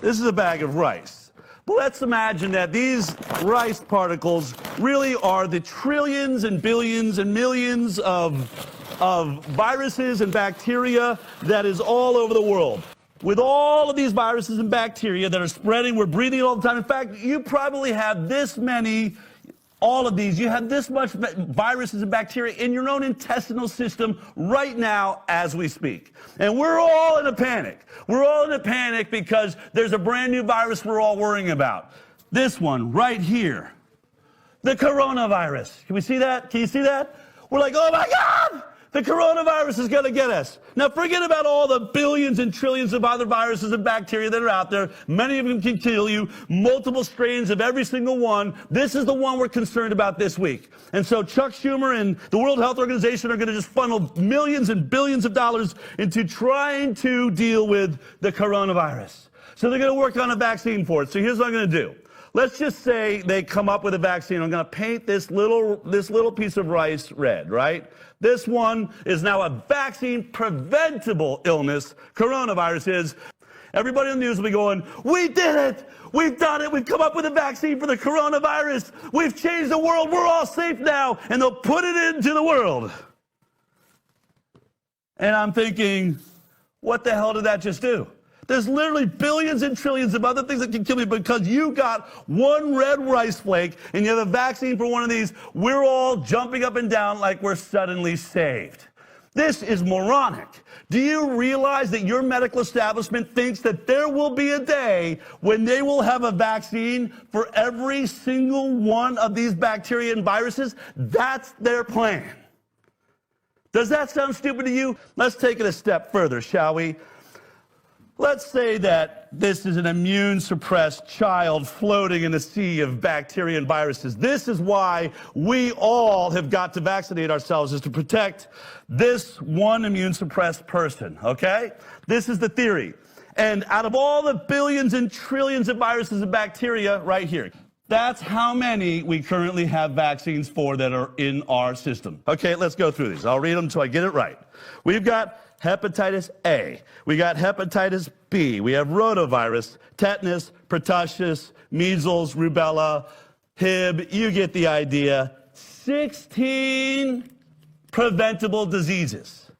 This is a bag of rice. But let's imagine that these rice particles really are the trillions and billions and millions of viruses and bacteria that is all over the world. With all of these viruses and bacteria that are spreading, we're breathing it all the time. In fact, you probably have this many, all of these, you have this much viruses and bacteria in your own intestinal system right now as we speak. And we're all in a panic. We're all in a panic because there's a brand new virus we're all worrying about. This one right here, the coronavirus. Can we see that? Can you see that? We're like, oh my God! The coronavirus is going to get us. Now, forget about all the billions and trillions of other viruses and bacteria that are out there. Many of them can kill you, multiple strains of every single one. This is the one we're concerned about this week. And so Chuck Schumer and the World Health Organization are going to just funnel millions and billions of dollars into trying to deal with the coronavirus. So they're going to work on a vaccine for it. So here's what I'm going to do. Let's just say they come up with a vaccine. I'm going to paint this little piece of rice red, right? This one is now a vaccine-preventable illness. Coronavirus is. Everybody on the news will be going, we did it! We've done it! We've come up with a vaccine for the coronavirus! We've changed the world! We're all safe now! And they'll put it into the world. And I'm thinking, what the hell did that just do? There's literally billions and trillions of other things that can kill you because you got one red rice flake and you have a vaccine for one of these. We're all jumping up and down like we're suddenly saved. This is moronic. Do you realize that your medical establishment thinks that there will be a day when they will have a vaccine for every single one of these bacteria and viruses? That's their plan. Does that sound stupid to you? Let's take it a step further, shall we? Let's say that this is an immune-suppressed child floating in a sea of bacteria and viruses. This is why we all have got to vaccinate ourselves, is to protect this one immune-suppressed person, okay? This is the theory. And out of all the billions and trillions of viruses and bacteria right here, that's how many we currently have vaccines for that are in our system. Okay, let's go through these. I'll read them until I get it right. We've got hepatitis A. We got hepatitis B. We have rotavirus, tetanus, pertussis, measles, rubella, Hib. You get the idea. 16 preventable diseases.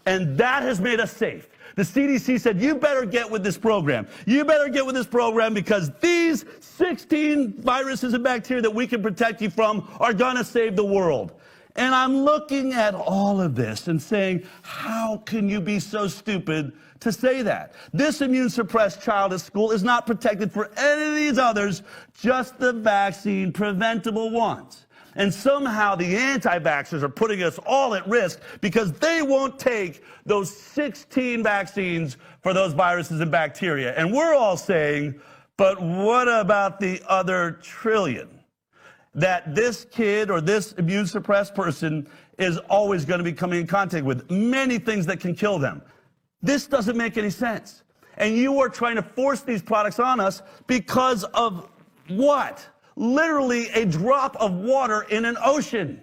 And that has made us safe. The CDC said, you better get with this program. You better get with this program because these 16 viruses and bacteria that we can protect you from are going to save the world. And I'm looking at all of this and saying, how can you be so stupid to say that? This immune-suppressed child at school is not protected for any of these others, just the vaccine-preventable ones. And somehow the anti-vaxxers are putting us all at risk because they won't take those 16 vaccines for those viruses and bacteria. And we're all saying, but what about the other trillion that this kid or this immune-suppressed person is always going to be coming in contact with? Many things that can kill them. This doesn't make any sense. And you are trying to force these products on us because of what? Literally a drop of water in an ocean.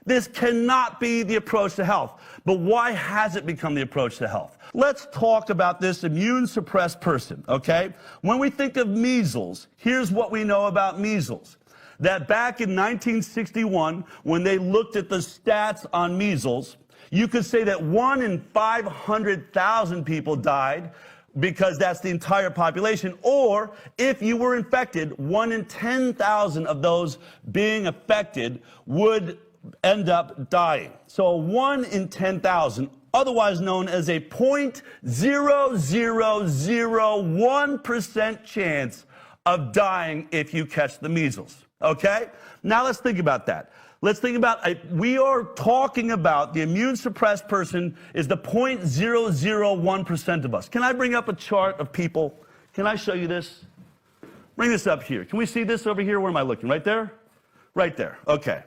This cannot be the approach to health. But why has it become the approach to health? Let's talk about this immune-suppressed person, okay? When we think of measles, here's what we know about measles. That back in 1961, when they looked at the stats on measles, you could say that 1 in 500,000 people died because that's the entire population. Or if you were infected, 1 in 10,000 of those being affected would end up dying. So 1 in 10,000, otherwise known as a 0.0001% chance of dying if you catch the measles. Okay? Now let's think about that. Let's think about, we are talking about the immune-suppressed person is the 0.001% of us. Can I bring up a chart of people? Can I show you this? Bring this up here. Can we see this over here? Where am I looking? Right there? Right there. Okay.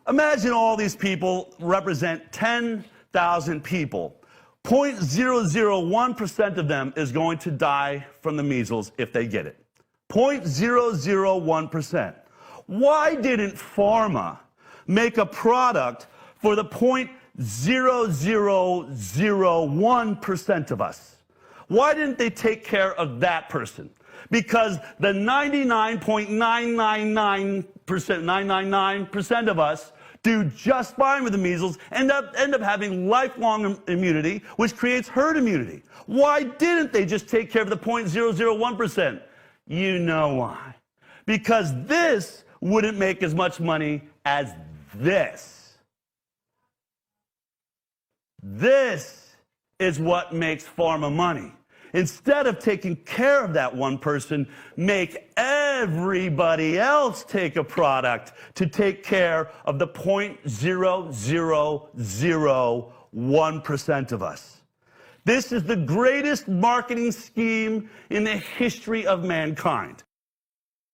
Imagine all these people represent 10,000 people. 0.001% of them is going to die from the measles if they get it. 0.001%. Why didn't pharma make a product for the 0.0001% of us? Why didn't they take care of that person? Because the 999% of us do just fine with the measles, end up having lifelong immunity, which creates herd immunity. Why didn't they just take care of the 0.001%? You know why. Because this wouldn't make as much money as this. This is what makes pharma money. Instead of taking care of that one person, make everybody else take a product to take care of the 0.0001% of us. This is the greatest marketing scheme in the history of mankind.